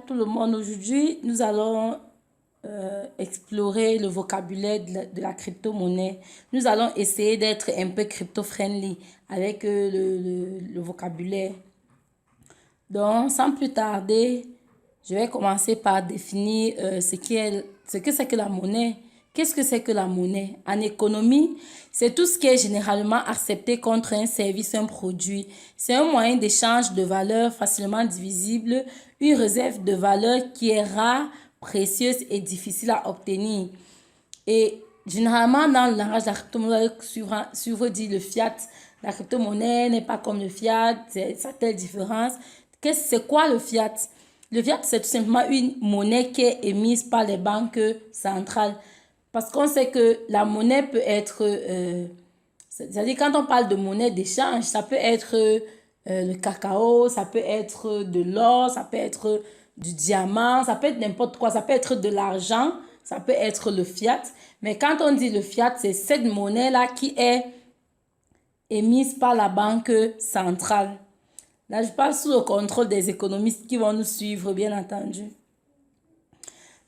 tout le monde. Aujourd'hui, nous allons explorer le vocabulaire de la crypto-monnaie. Nous allons essayer d'être un peu crypto-friendly avec le vocabulaire. Donc, sans plus tarder, je vais commencer par définir ce que c'est que la monnaie. Qu'est-ce que c'est que la monnaie? En économie, c'est tout ce qui est généralement accepté contre un service, un produit. C'est un moyen d'échange de valeur facilement divisible, une réserve de valeur qui est rare, précieuse et difficile à obtenir. Et généralement, dans le langage de la crypto-monnaie, souvent dit le fiat. La crypto-monnaie n'est pas comme le fiat, ça a telle différence. C'est quoi le fiat? Le fiat, c'est tout simplement une monnaie qui est émise par les banques centrales. Parce qu'on sait que la monnaie peut être, c'est-à-dire quand on parle de monnaie d'échange, ça peut être le cacao, ça peut être de l'or, ça peut être du diamant, ça peut être n'importe quoi, ça peut être de l'argent, ça peut être le fiat. Mais quand on dit le fiat, c'est cette monnaie-là qui est émise par la banque centrale. Là, je parle sous le contrôle des économistes qui vont nous suivre, bien entendu.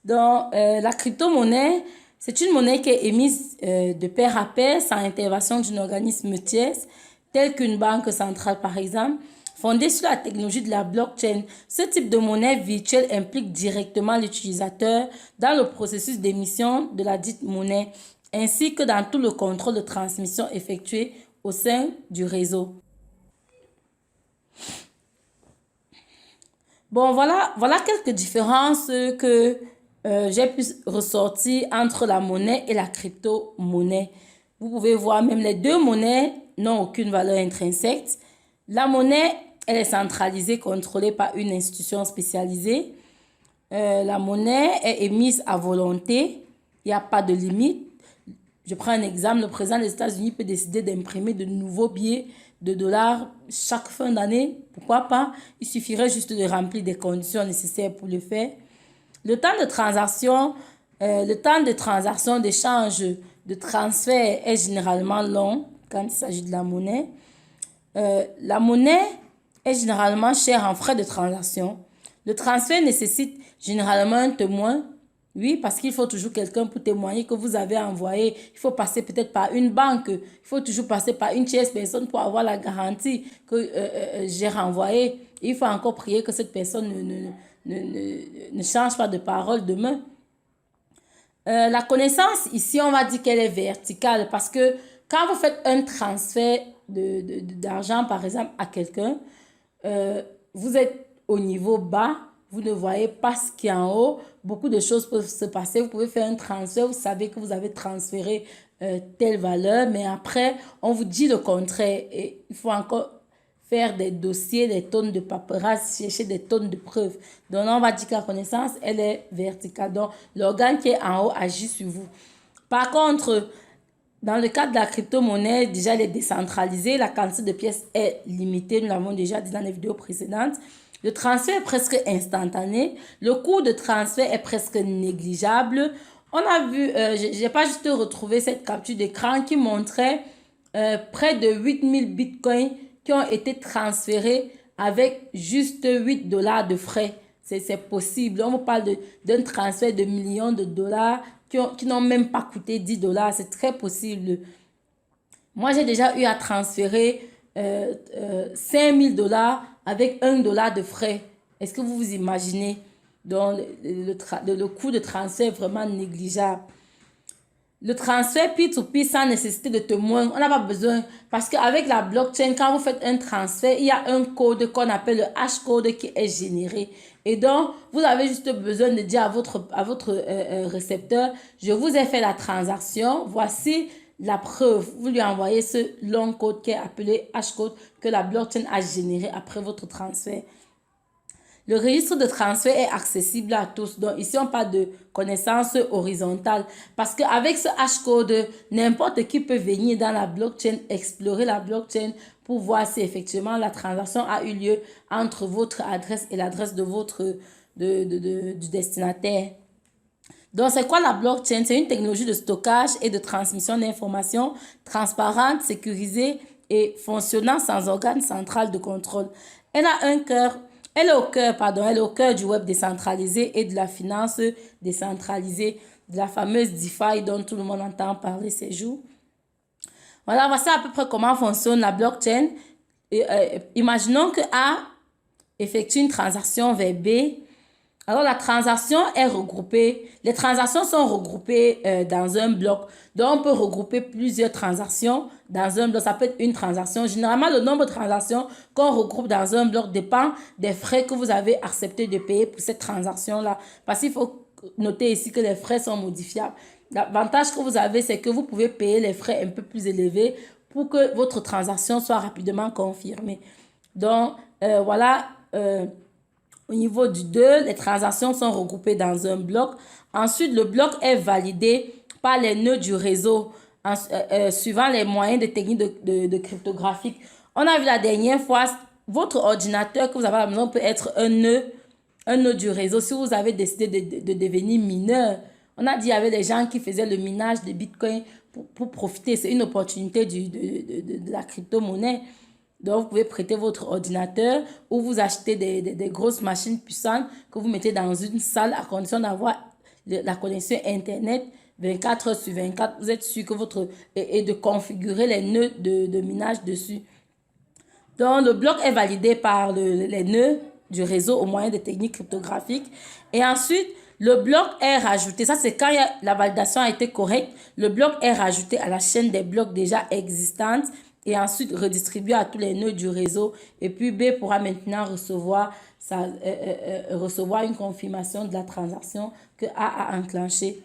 Donc, la crypto-monnaie, c'est une monnaie qui est émise de pair à pair sans intervention d'un organisme tierce, tel qu'une banque centrale par exemple, fondée sur la technologie de la blockchain. Ce type de monnaie virtuelle implique directement l'utilisateur dans le processus d'émission de la dite monnaie, ainsi que dans tout le contrôle de transmission effectué au sein du réseau. Bon, voilà quelques différences que j'ai pu ressortir entre la monnaie et la crypto-monnaie. Vous pouvez voir, même les deux monnaies n'ont aucune valeur intrinsèque. La monnaie, elle est centralisée, contrôlée par une institution spécialisée. La monnaie est émise à volonté. Il n'y a pas de limite. Je prends un exemple. Le président des États-Unis peut décider d'imprimer de nouveaux billets de dollars chaque fin d'année. Pourquoi pas? Il suffirait juste de remplir des conditions nécessaires pour le faire. Le temps de transaction, d'échange, de transfert est généralement long quand il s'agit de la monnaie. La monnaie est généralement chère en frais de transaction. Le transfert nécessite généralement un témoin. Oui, parce qu'il faut toujours quelqu'un pour témoigner que vous avez envoyé. Il faut passer peut-être par une banque. Il faut toujours passer par une tierce personne pour avoir la garantie que j'ai renvoyé. Il faut encore prier que cette personne ne change pas de parole demain. La connaissance, ici, on va dire qu'elle est verticale parce que quand vous faites un transfert d'argent, par exemple, à quelqu'un, vous êtes au niveau bas, vous ne voyez pas ce qui est en haut. Beaucoup de choses peuvent se passer. Vous pouvez faire un transfert, vous savez que vous avez transféré telle valeur, mais après, on vous dit le contraire. Et il faut encore faire des dossiers, des tonnes de paperasse, chercher des tonnes de preuves. Donc, on va dire que la connaissance, elle est verticale. Donc, l'organe qui est en haut agit sur vous. Par contre, dans le cadre de la crypto-monnaie, déjà, elle est décentralisée. La quantité de pièces est limitée. Nous l'avons déjà dit dans les vidéos précédentes. Le transfert est presque instantané. Le coût de transfert est presque négligeable. On a vu, j'ai pas juste retrouvé cette capture d'écran qui montrait près de 8000 bitcoins qui ont été transférés avec juste 8 dollars de frais. C'est possible. On vous parle d'un transfert de millions de dollars qui n'ont même pas coûté 10 dollars. C'est très possible. Moi, j'ai déjà eu à transférer 5000 dollars avec 1 dollar de frais. Est-ce que vous vous imaginez? Donc, le coût de transfert est vraiment négligeable. Le transfert P2P sans nécessité de témoin, on n'a pas besoin. Parce qu'avec la blockchain, quand vous faites un transfert, il y a un code qu'on appelle le hash-code qui est généré. Et donc, vous avez juste besoin de dire à votre récepteur, je vous ai fait la transaction, voici la preuve. Vous lui envoyez ce long code qui est appelé hash-code que la blockchain a généré après votre transfert. Le registre de transfert est accessible à tous. Donc, ici, on parle de connaissance horizontale. Parce qu'avec ce hash-code, n'importe qui peut venir dans la blockchain, explorer la blockchain pour voir si effectivement la transaction a eu lieu entre votre adresse et l'adresse de du destinataire. Donc, c'est quoi la blockchain? C'est une technologie de stockage et de transmission d'informations transparente, sécurisée et fonctionnant sans organe central de contrôle. Elle a un cœur elle est au cœur du web décentralisé et de la finance décentralisée, de la fameuse DeFi dont tout le monde entend parler ces jours. Voilà, voici à peu près comment fonctionne la blockchain. Imaginons que A effectue une transaction vers B. Alors, la transaction est regroupée. Les transactions sont regroupées dans un bloc. Donc, on peut regrouper plusieurs transactions dans un bloc. Ça peut être une transaction. Généralement, le nombre de transactions qu'on regroupe dans un bloc dépend des frais que vous avez accepté de payer pour cette transaction-là. Parce qu'il faut noter ici que les frais sont modifiables. L'avantage que vous avez, c'est que vous pouvez payer les frais un peu plus élevés pour que votre transaction soit rapidement confirmée. Donc, voilà, au niveau du 2, les transactions sont regroupées dans un bloc. Ensuite, le bloc est validé par les nœuds du réseau suivant les moyens de techniques de cryptographie. On a vu la dernière fois, votre ordinateur que vous avez à la maison peut être un nœud du réseau. Si vous avez décidé de devenir mineur, on a dit qu'il y avait des gens qui faisaient le minage de Bitcoin pour profiter. C'est une opportunité de la crypto-monnaie. Donc, vous pouvez prêter votre ordinateur ou vous acheter des grosses machines puissantes que vous mettez dans une salle à condition d'avoir la connexion Internet 24 heures sur 24. Vous êtes sûr que et de configurer les nœuds de minage dessus. Donc, le bloc est validé par les nœuds du réseau au moyen des techniques cryptographiques. Et ensuite, le bloc est rajouté. Ça, c'est quand la validation a été correcte. Le bloc est rajouté à la chaîne des blocs déjà existantes et ensuite redistribué à tous les nœuds du réseau. Et puis, B pourra maintenant recevoir une confirmation de la transaction que A a enclenchée.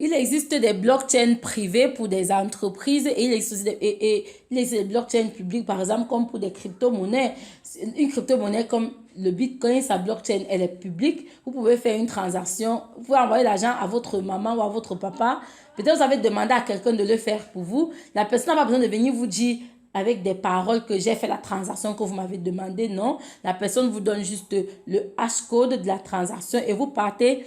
Il existe des blockchains privées pour des entreprises et il existe des blockchains publiques, par exemple, comme pour des crypto-monnaies. Une crypto-monnaie comme le Bitcoin, sa blockchain, elle est publique. Vous pouvez faire une transaction, vous pouvez envoyer l'argent à votre maman ou à votre papa. Peut-être vous avez demandé à quelqu'un de le faire pour vous. La personne n'a pas besoin de venir vous dire avec des paroles que j'ai fait la transaction que vous m'avez demandé. Non, la personne vous donne juste le hash-code de la transaction et vous partez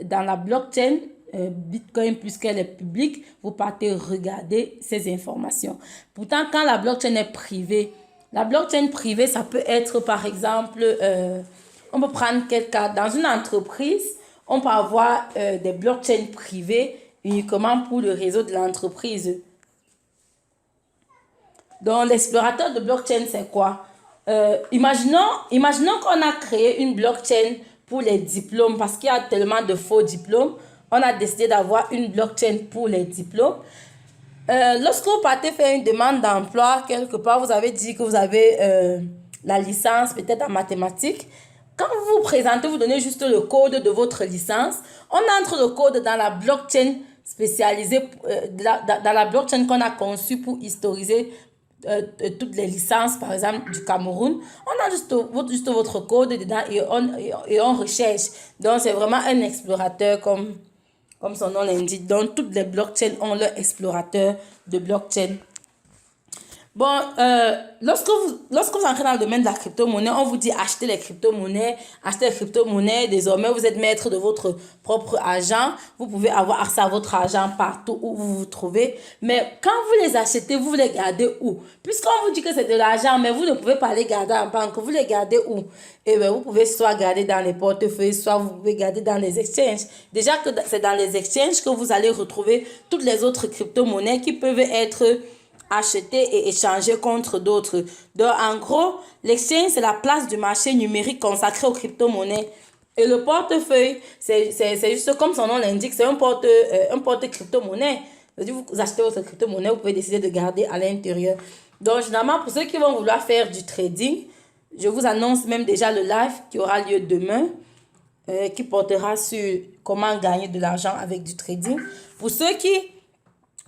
dans la blockchain Bitcoin, puisqu'elle est publique, vous partez regarder ces informations. Pourtant, quand la blockchain est privée, ça peut être par exemple, on peut prendre quel cas, dans une entreprise, on peut avoir des blockchains privées uniquement pour le réseau de l'entreprise. Donc, l'explorateur de blockchain, c'est quoi? Imaginons qu'on a créé une blockchain pour les diplômes parce qu'il y a tellement de faux diplômes. On a décidé d'avoir une blockchain pour les diplômes. Lorsque vous partez faire une demande d'emploi, quelque part, vous avez dit que vous avez la licence peut-être en mathématiques. Quand vous vous présentez, vous donnez juste le code de votre licence. On entre le code dans la blockchain spécialisée, dans la blockchain qu'on a conçue pour historiser toutes les licences, par exemple, du Cameroun. On a juste votre code dedans et on recherche. Donc, c'est vraiment un explorateur comme son nom l'indique. Donc, toutes les blockchains ont leur explorateur de blockchain. Bon, lorsque vous entrez dans le domaine de la crypto-monnaie, on vous dit acheter les crypto-monnaies. Désormais, vous êtes maître de votre propre argent. Vous pouvez avoir accès à votre argent partout où vous vous trouvez. Mais quand vous les achetez, vous les gardez où? Puisqu'on vous dit que c'est de l'argent, mais vous ne pouvez pas les garder en banque. Vous les gardez où? Eh bien, vous pouvez soit garder dans les portefeuilles, soit vous pouvez garder dans les exchanges. Déjà que c'est dans les exchanges que vous allez retrouver toutes les autres crypto-monnaies qui peuvent être acheter et échanger contre d'autres. Donc, en gros, l'exchange, c'est la place du marché numérique consacrée aux crypto-monnaies. Et le portefeuille, c'est juste comme son nom l'indique, c'est un porte crypto-monnaie. C'est-à-dire, vous achetez votre crypto-monnaie, vous pouvez décider de garder à l'intérieur. Donc, généralement, pour ceux qui vont vouloir faire du trading, je vous annonce même déjà le live qui aura lieu demain, qui portera sur comment gagner de l'argent avec du trading. Pour ceux qui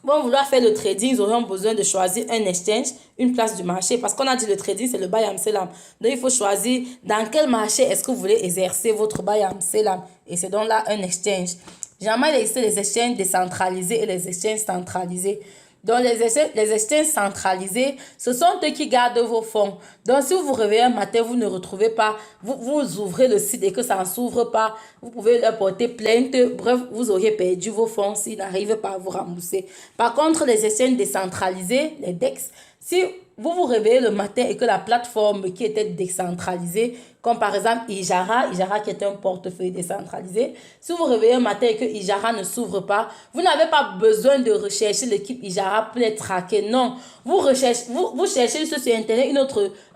vont vouloir faire le trading, ils auront besoin de choisir un exchange, une place du marché. Parce qu'on a dit le trading, c'est le buy and sell. Donc, il faut choisir dans quel marché est-ce que vous voulez exercer votre buy and sell. Et c'est donc là un exchange. Généralement, il existe les exchanges décentralisés et les exchanges centralisés. Donc, les exchanges centralisés, ce sont eux qui gardent vos fonds. Donc, si vous vous réveillez un matin, vous ne retrouvez pas, vous ouvrez le site et que ça ne s'ouvre pas, vous pouvez leur porter plainte. Bref, vous auriez perdu vos fonds s'ils n'arrivent pas à vous rembourser. Par contre, les exchanges décentralisés, les DEX, si vous vous réveillez le matin et que la plateforme qui était décentralisée, comme par exemple Ijara qui est un portefeuille décentralisé, si vous vous réveillez un matin et que Ijara ne s'ouvre pas, vous n'avez pas besoin de rechercher l'équipe Ijara pour les traquer. Non, vous cherchez juste sur Internet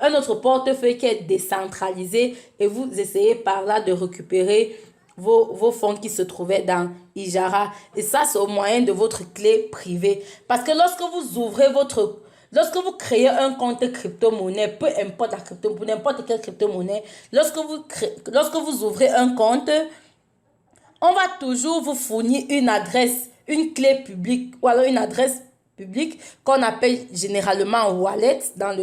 un autre portefeuille qui est décentralisé et vous essayez par là de récupérer vos fonds qui se trouvaient dans Ijara. Et ça, c'est au moyen de votre clé privée. Parce que lorsque vous créez un compte crypto-monnaie, peu importe la crypto-monnaie, n'importe quelle crypto-monnaie, lorsque vous ouvrez un compte, on va toujours vous fournir une adresse, une clé publique ou alors une adresse publique qu'on appelle généralement wallet dans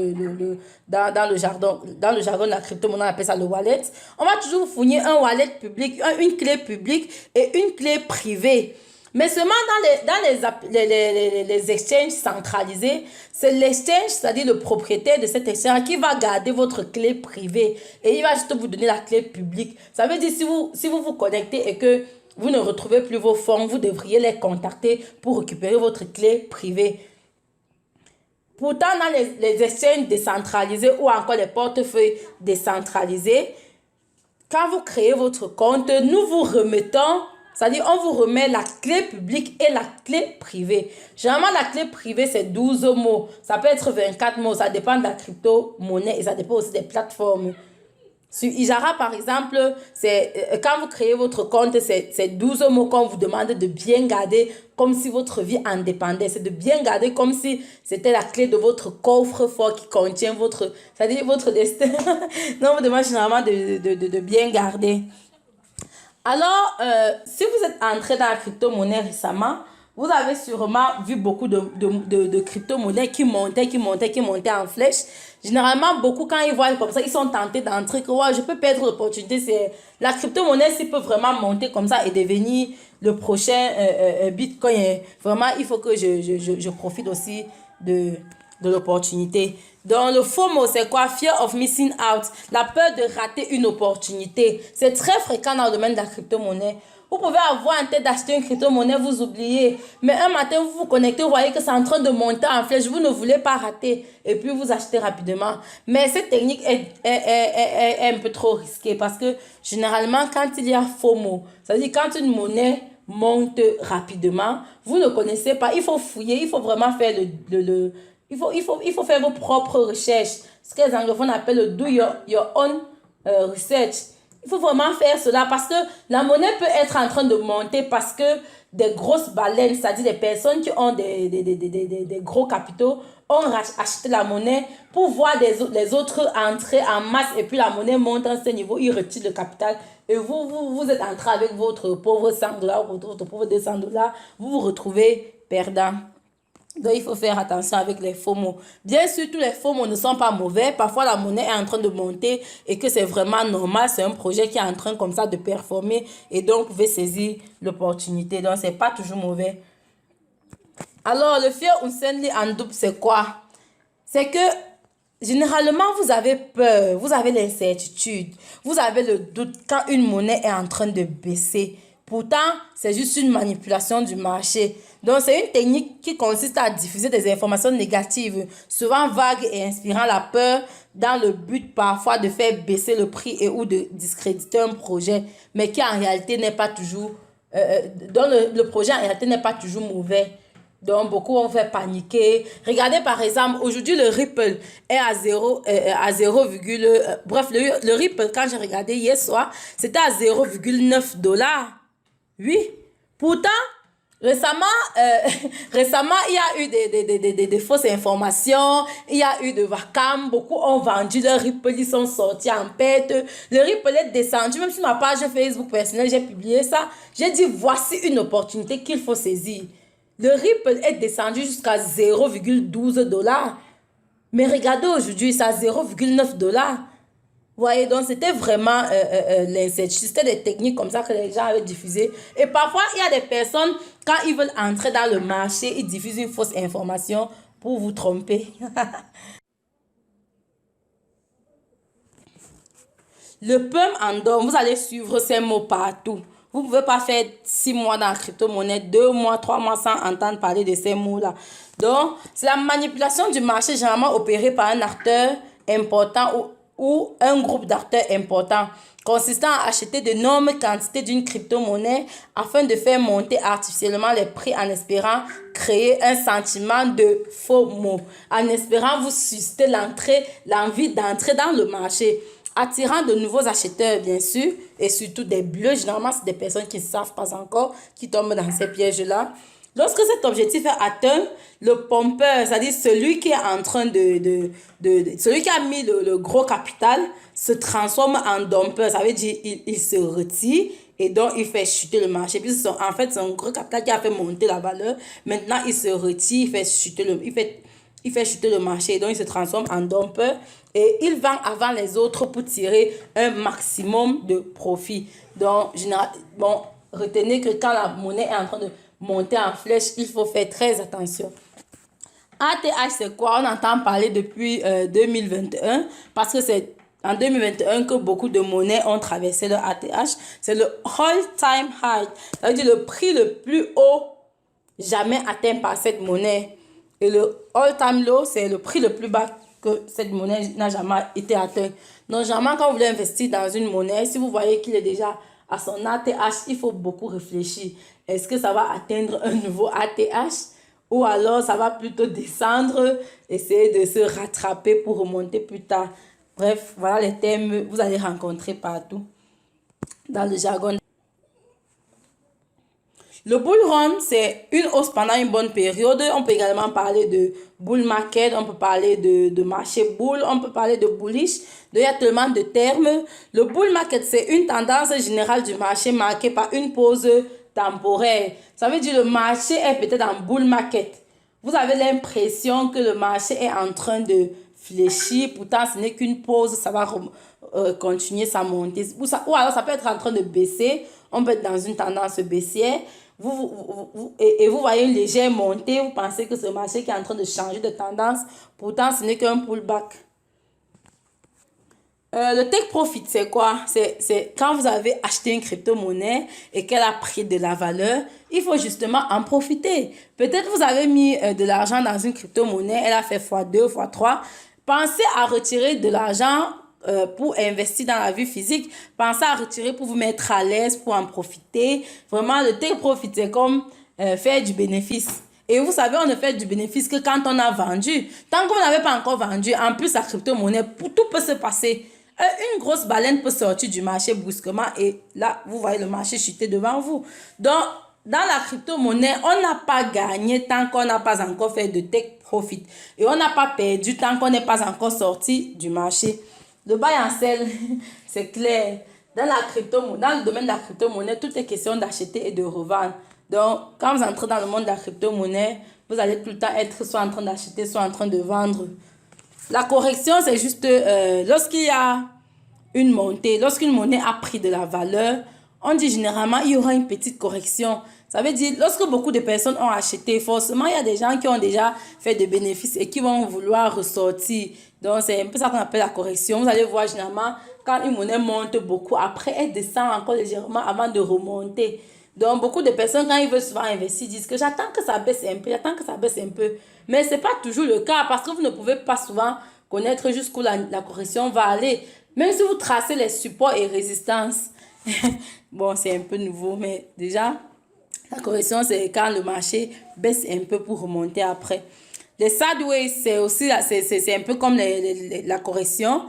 dans le jargon de la crypto-monnaie, on appelle ça le wallet. On va toujours vous fournir un wallet public, une clé publique et une clé privée. Mais seulement dans les exchanges centralisés, c'est l'exchange, c'est-à-dire le propriétaire de cet exchange qui va garder votre clé privée et il va juste vous donner la clé publique. Ça veut dire si vous vous connectez et que vous ne retrouvez plus vos fonds, vous devriez les contacter pour récupérer votre clé privée. Pourtant, dans les exchanges décentralisés ou encore les portefeuilles décentralisés, quand vous créez votre compte, nous vous remettons, c'est-à-dire on vous remet la clé publique et la clé privée. Généralement, la clé privée, c'est 12 mots. Ça peut être 24 mots, ça dépend de la crypto-monnaie et ça dépend aussi des plateformes. Sur Ijara, par exemple, quand vous créez votre compte, c'est 12 mots qu'on vous demande de bien garder comme si votre vie en dépendait. C'est de bien garder comme si c'était la clé de votre coffre-fort qui contient c'est-à-dire votre destin. Donc, on vous demande généralement de bien garder. Alors, si vous êtes entré dans la crypto-monnaie récemment, vous avez sûrement vu beaucoup de crypto-monnaies qui montaient en flèche. Généralement, beaucoup, quand ils voient comme ça, ils sont tentés d'entrer que ouais, je peux perdre l'opportunité. La crypto-monnaie, s'il peut vraiment monter comme ça et devenir le prochain Bitcoin. Vraiment, il faut que je profite aussi de l'opportunité. Donc, le FOMO, c'est quoi? Fear of missing out. La peur de rater une opportunité. C'est très fréquent dans le domaine de la crypto-monnaie. Vous pouvez avoir en tête d'acheter une crypto-monnaie, vous oubliez. Mais un matin, vous vous connectez, vous voyez que c'est en train de monter en flèche. Vous ne voulez pas rater. Et puis, vous achetez rapidement. Mais cette technique est un peu trop risquée parce que généralement, quand il y a FOMO, c'est-à-dire quand une monnaie monte rapidement, vous ne connaissez pas. Il faut fouiller, il faut vraiment faire il faut faire vos propres recherches. Ce que les anglophones appellent le do your own research. Il faut vraiment faire cela parce que la monnaie peut être en train de monter parce que des grosses baleines, c'est-à-dire des personnes qui ont des gros capitaux, ont acheté la monnaie pour voir les autres entrer en masse et puis la monnaie monte à ce niveau, ils retirent le capital et vous êtes entré avec votre pauvre 100 $, votre pauvre 200 $, vous vous retrouvez perdant. Donc, il faut faire attention avec les faux mots. Bien sûr, tous les faux mots ne sont pas mauvais. Parfois, la monnaie est en train de monter et que c'est vraiment normal. C'est un projet qui est en train comme ça de performer et donc, vous pouvez saisir l'opportunité. Donc, c'est pas toujours mauvais. Alors, le fear uncertainty en double, c'est quoi? C'est que généralement, vous avez peur, vous avez l'incertitude, vous avez le doute quand une monnaie est en train de baisser. Pourtant, c'est juste une manipulation du marché. Donc, c'est une technique qui consiste à diffuser des informations négatives, souvent vagues et inspirant la peur, dans le but parfois de faire baisser le prix et ou de discréditer un projet, mais qui en réalité n'est pas toujours, dont le projet en réalité n'est pas toujours mauvais. Donc, beaucoup vont faire paniquer. Regardez, par exemple, aujourd'hui, le Ripple est à 0, bref, le Ripple, quand j'ai regardé hier soir, c'était à 0,9 $. Oui. Pourtant, récemment, il y a eu des fausses informations. Il y a eu de vacarmes. Beaucoup ont vendu leur Ripple. Ils sont sortis en perte. Le Ripple est descendu. Même sur ma page Facebook personnelle, j'ai publié ça. J'ai dit, voici une opportunité qu'il faut saisir. Le Ripple est descendu jusqu'à 0,12 $. Mais regardez aujourd'hui, c'est à 0,9 $. Vous voyez, donc c'était vraiment l'incertitude. C'était des techniques comme ça que les gens avaient diffusées. Et parfois, il y a des personnes, quand ils veulent entrer dans le marché, ils diffusent une fausse information pour vous tromper. Le pump and dump, vous allez suivre ces mots partout. Vous ne pouvez pas faire 6 mois dans la crypto-monnaie, 2 mois, 3 mois sans entendre parler de ces mots-là. Donc, c'est la manipulation du marché généralement opérée par un acteur important ou un groupe d'acteurs importants, consistant à acheter d'énormes quantités d'une crypto-monnaie afin de faire monter artificiellement les prix en espérant créer un sentiment de FOMO, en espérant vous susciter l'envie d'entrer dans le marché, attirant de nouveaux acheteurs, bien sûr, et surtout des bleus. Généralement, c'est des personnes qui ne savent pas encore, qui tombent dans ces pièges-là. Lorsque cet objectif est atteint, le pompeur, c'est-à-dire celui qui est en train celui qui a mis le gros capital, se transforme en dompeur. Ça veut dire il se retire et donc il fait chuter le marché. Puis en fait, c'est un gros capital qui a fait monter la valeur. Maintenant, il se retire, il fait chuter le marché. Et donc, il se transforme en dompeur et il vend avant les autres pour tirer un maximum de profit. Donc, bon, retenez que quand la monnaie est en train de monter en flèche, il faut faire très attention. ATH, c'est quoi? On entend parler depuis 2021 parce que c'est en 2021 que beaucoup de monnaies ont traversé le ATH. C'est le all-time high. Ça veut dire le prix le plus haut jamais atteint par cette monnaie. Et le all-time low, c'est le prix le plus bas que cette monnaie n'a jamais été atteint. Donc, généralement, quand vous voulez investir dans une monnaie, si vous voyez qu'il est déjà à son ATH, il faut beaucoup réfléchir. Est-ce que ça va atteindre un nouveau ATH ou alors ça va plutôt descendre, essayer de se rattraper pour remonter plus tard? Bref, voilà les thèmes que vous allez rencontrer partout dans le jargon. Le bull run, c'est une hausse pendant une bonne période. On peut également parler de bull market, on peut parler de marché bull, on peut parler de bullish. Donc, il y a tellement de termes. Le bull market, c'est une tendance générale du marché marquée par une pause temporaire. Ça veut dire que le marché est peut-être en bull market. Vous avez l'impression que le marché est en train de fléchir. Pourtant, ce n'est qu'une pause. Ça va continuer sa montée. Ou alors, ça peut être en train de baisser. On peut être dans une tendance baissière. Et vous voyez une légère montée, vous pensez que c'est le marché qui est en train de changer de tendance. Pourtant, ce n'est qu'un pullback. Le take profit, c'est quoi? C'est quand vous avez acheté une crypto-monnaie et qu'elle a pris de la valeur, il faut justement en profiter. Peut-être vous avez mis de l'argent dans une crypto-monnaie, elle a fait x2, x3. Pensez à retirer de l'argent pour investir dans la vie physique. Pensez à retirer pour vous mettre à l'aise, pour en profiter. Vraiment, le take profit, c'est comme faire du bénéfice. Et vous savez, on ne fait du bénéfice que quand on a vendu. Tant que vous n'avez pas encore vendu, en plus la crypto-monnaie, tout peut se passer. Une grosse baleine peut sortir du marché brusquement et là, vous voyez le marché chuter devant vous. Donc, dans la crypto-monnaie, on n'a pas gagné tant qu'on n'a pas encore fait de take profit. Et on n'a pas perdu tant qu'on n'est pas encore sorti du marché. Le buy and sell, c'est clair. Dans le domaine de la crypto-monnaie, tout est question d'acheter et de revendre. Donc, quand vous entrez dans le monde de la crypto-monnaie, vous allez tout le temps être soit en train d'acheter, soit en train de vendre. La correction, c'est juste lorsqu'il y a une montée, lorsqu'une monnaie a pris de la valeur, on dit généralement il y aura une petite correction. Ça veut dire, lorsque beaucoup de personnes ont acheté, forcément, il y a des gens qui ont déjà fait des bénéfices et qui vont vouloir ressortir. Donc, c'est un peu ça qu'on appelle la correction. Vous allez voir généralement, quand une monnaie monte beaucoup, après, elle descend encore légèrement avant de remonter. Donc, beaucoup de personnes, quand ils veulent souvent investir, disent que j'attends que ça baisse un peu, j'attends que ça baisse un peu. Mais ce n'est pas toujours le cas parce que vous ne pouvez pas souvent connaître jusqu'où la correction va aller. Même si vous tracez les supports et résistances. Bon, c'est un peu nouveau, mais déjà, la correction, c'est quand le marché baisse un peu pour remonter après. Les sideways, c'est aussi c'est un peu comme la correction,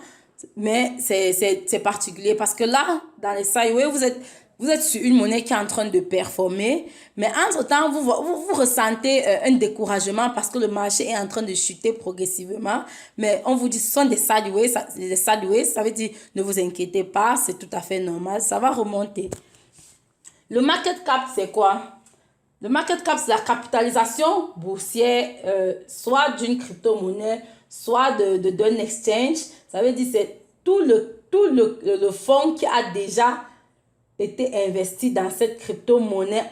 mais c'est particulier parce que là, dans les sideways, vous êtes sur une monnaie qui est en train de performer, mais entre-temps, vous ressentez un découragement parce que le marché est en train de chuter progressivement. Mais on vous dit, ce sont des sideways. Les sideways, ça veut dire, ne vous inquiétez pas, c'est tout à fait normal, ça va remonter. Le market cap, c'est quoi? Le market cap, c'est la capitalisation boursière, soit d'une crypto-monnaie, soit d'un exchange. Ça veut dire c'est tout le fonds qui a déjà été investi dans cette crypto-monnaie,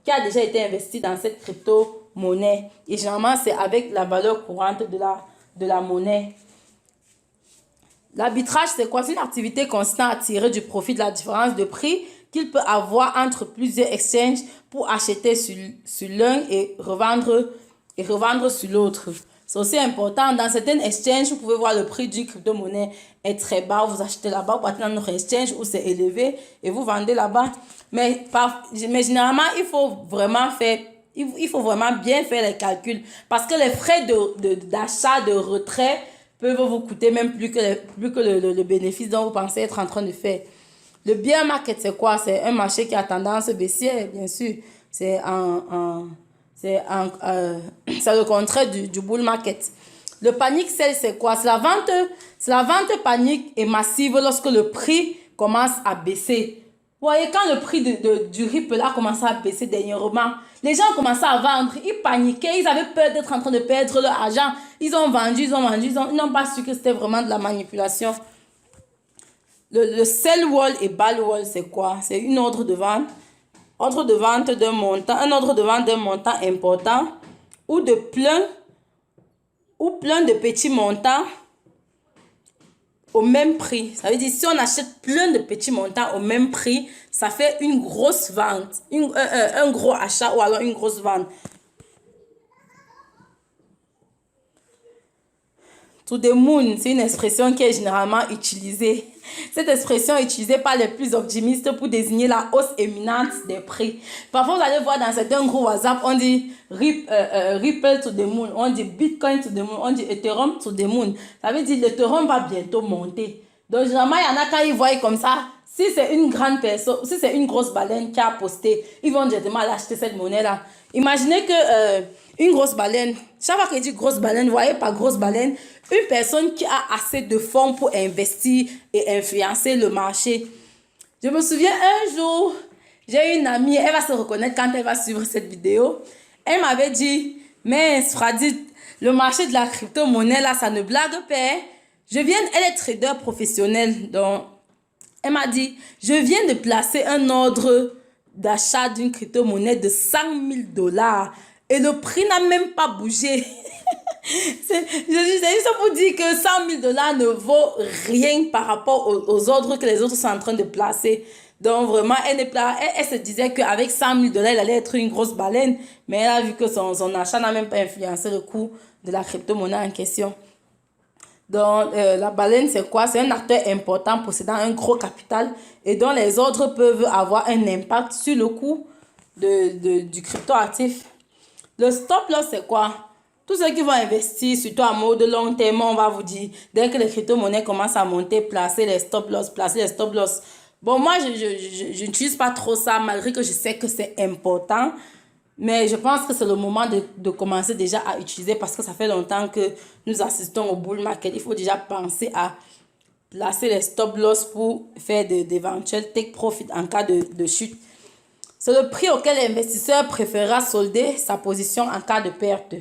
qui a déjà été investi dans cette crypto-monnaie. Et généralement, c'est avec la valeur courante de la monnaie. L'arbitrage, c'est quoi? C'est une activité consistant à tirer du profit de la différence de prix qu'il peut avoir entre plusieurs exchanges pour acheter sur l'un et revendre sur l'autre. C'est aussi important. Dans certains exchanges, vous pouvez voir le prix d'une crypto-monnaie est très bas. Vous achetez là-bas, vous partez dans notre exchange où c'est élevé et vous vendez là-bas. Mais généralement, il faut vraiment bien faire les calculs parce que les frais d'achat, de retrait peuvent vous coûter même plus que le bénéfice dont vous pensez être en train de faire. Le bear market, c'est quoi? C'est un marché qui a tendance baissière, bien sûr. C'est le contraire du bull market. Le panic sell, c'est quoi? C'est la vente panique et massive lorsque le prix commence à baisser. Vous voyez, quand le prix du Ripple a commencé à baisser dernièrement, les gens ont commencé à vendre, ils paniquaient, ils avaient peur d'être en train de perdre leur argent. Ils ont vendu, ils n'ont pas su que c'était vraiment de la manipulation. Le sell wall et buy wall, c'est quoi? C'est une ordre de vente. Ordre de vente d'un montant, un ordre de vente d'un montant important ou plein de petits montants au même prix. Ça veut dire si on achète plein de petits montants au même prix, ça fait une grosse vente, un gros achat ou alors une grosse vente. To the moon, c'est une expression qui est généralement utilisée. Cette expression est utilisée par les plus optimistes pour désigner la hausse imminente des prix. Parfois, vous allez voir dans certains groupes WhatsApp, on dit Ripple to the moon, on dit Bitcoin to the moon, on dit Ethereum to the moon. Ça veut dire l'Ethereum va bientôt monter. Donc, généralement, il y en a quand ils voient comme ça, si c'est une grande personne, si c'est une grosse baleine qui a posté, ils vont directement aller acheter cette monnaie-là. Imaginez que une grosse baleine, chaque fois qu'il dit grosse baleine, vous voyez pas grosse baleine, une personne qui a assez de fonds pour investir et influencer le marché. Je me souviens un jour, j'ai une amie, elle va se reconnaître quand elle va suivre cette vidéo. Elle m'avait dit, mais Fradit, le marché de la crypto-monnaie là, ça ne blague pas. Elle est trader professionnelle, donc elle m'a dit, je viens de placer un ordre d'achat d'une crypto-monnaie de 100 000 $ et le prix n'a même pas bougé. C'est juste pour dire que 100 000 $ ne vaut rien par rapport aux ordres que les autres sont en train de placer. Donc vraiment, elle se disait qu'avec 100 000 $, elle allait être une grosse baleine, mais elle a vu que son achat n'a même pas influencé le coût de la crypto-monnaie en question. Donc, la baleine, c'est quoi? C'est un acteur important possédant un gros capital et dont les ordres peuvent avoir un impact sur le coût du crypto-actif. Le stop-loss, c'est quoi? Tous ceux qui vont investir, surtout à mode long terme, on va vous dire, dès que les crypto-monnaies commencent à monter, placez les stop-loss, placez les stop-loss. Bon, moi, je n'utilise pas trop ça, malgré que je sais que c'est important. Mais je pense que c'est le moment de commencer déjà à utiliser parce que ça fait longtemps que nous assistons au bull market. Il faut déjà penser à placer les stop-loss pour faire d'éventuels take profit en cas de chute. C'est le prix auquel l'investisseur préférera solder sa position en cas de perte.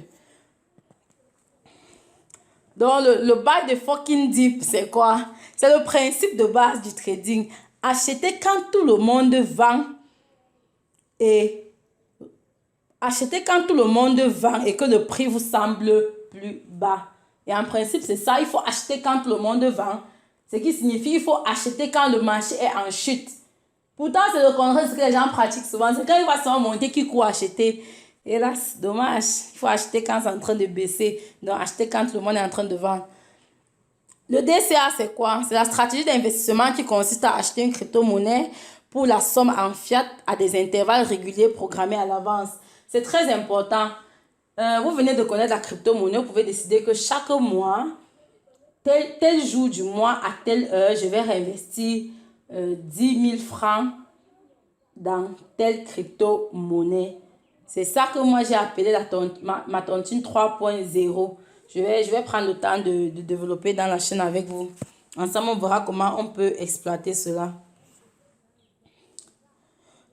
Donc, le buy the fucking dip, c'est quoi? C'est le principe de base du trading. Acheter quand tout le monde vend et que le prix vous semble plus bas. Et en principe, c'est ça. Il faut acheter quand tout le monde vend. Ce qui signifie qu'il faut acheter quand le marché est en chute. Pourtant, c'est le contraire de ce que les gens pratiquent souvent. C'est quand il va souvent monter qu'ils courent acheter. Et là, c'est dommage. Il faut acheter quand c'est en train de baisser. Donc, acheter quand tout le monde est en train de vendre. Le DCA, c'est quoi? C'est la stratégie d'investissement qui consiste à acheter une crypto-monnaie pour la somme en fiat à des intervalles réguliers programmés à l'avance. C'est très important. Vous venez de connaître la crypto-monnaie, vous pouvez décider que chaque mois, tel jour du mois, à telle heure, je vais réinvestir 10 000 francs dans telle crypto-monnaie. C'est ça que moi j'ai appelé ma tontine 3.0. Je vais prendre le temps de développer dans la chaîne avec vous. Ensemble, on verra comment on peut exploiter cela.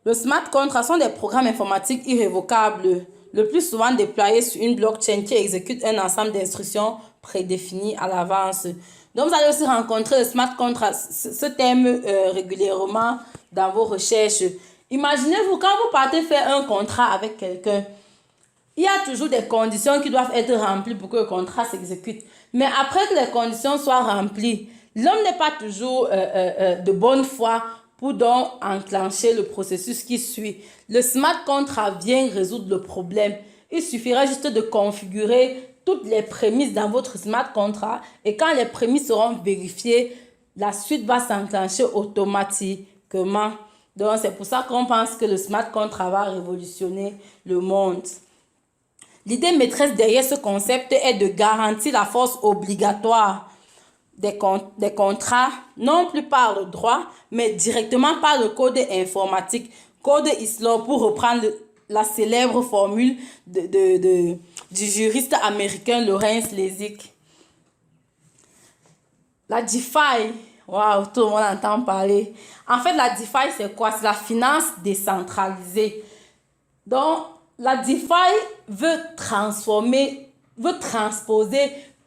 Le smart contract sont des programmes informatiques irrévocables, le plus souvent déployés sur une blockchain qui exécute un ensemble d'instructions prédéfinies à l'avance. Donc, vous allez aussi rencontrer le smart contract, ce terme régulièrement dans vos recherches. Imaginez-vous, quand vous partez faire un contrat avec quelqu'un, il y a toujours des conditions qui doivent être remplies pour que le contrat s'exécute. Mais après que les conditions soient remplies, l'homme n'est pas toujours de bonne foi pour donc enclencher le processus qui suit. Le smart contract vient résoudre le problème. Il suffira juste de configurer toutes les prémices dans votre smart contract et quand les prémices seront vérifiées, la suite va s'enclencher automatiquement. Donc, c'est pour ça qu'on pense que le smart contract va révolutionner le monde. L'idée maîtresse derrière ce concept est de garantir la force obligatoire des contrats, non plus par le droit, mais directement par le code informatique. Code ISLO pour reprendre la célèbre formule du juriste américain Lawrence Lessig. La DeFi, waouh, tout le monde entend parler. En fait, la DeFi, c'est quoi? C'est la finance décentralisée. Donc, la DeFi veut transposer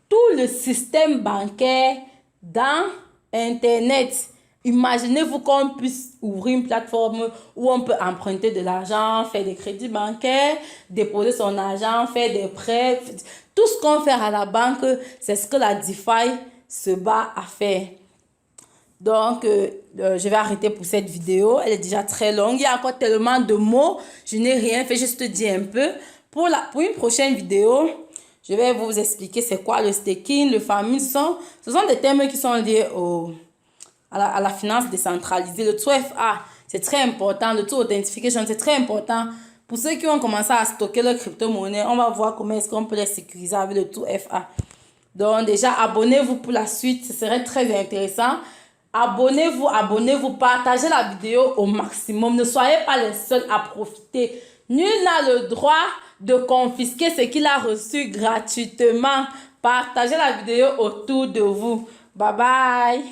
tout le système bancaire dans Internet. Imaginez-vous qu'on puisse ouvrir une plateforme où on peut emprunter de l'argent, faire des crédits bancaires, déposer son argent, faire des prêts. Tout ce qu'on fait à la banque, c'est ce que la DeFi se bat à faire. Donc, je vais arrêter pour cette vidéo. Elle est déjà très longue. Il y a encore tellement de mots. Je n'ai rien fait, juste dire un peu. Pour une prochaine vidéo, je vais vous expliquer c'est quoi le staking, le farming. Ce sont des thèmes qui sont liés à la finance décentralisée. Le 2FA, c'est très important. Le Two Authentication, c'est très important. Pour ceux qui ont commencé à stocker leurs crypto-monnaies, on va voir comment est-ce qu'on peut les sécuriser avec le 2FA. Donc déjà, abonnez-vous pour la suite. Ce serait très intéressant. Abonnez-vous, partagez la vidéo au maximum. Ne soyez pas les seuls à profiter. Nul n'a le droit de confisquer ce qu'il a reçu gratuitement. Partagez la vidéo autour de vous. Bye bye.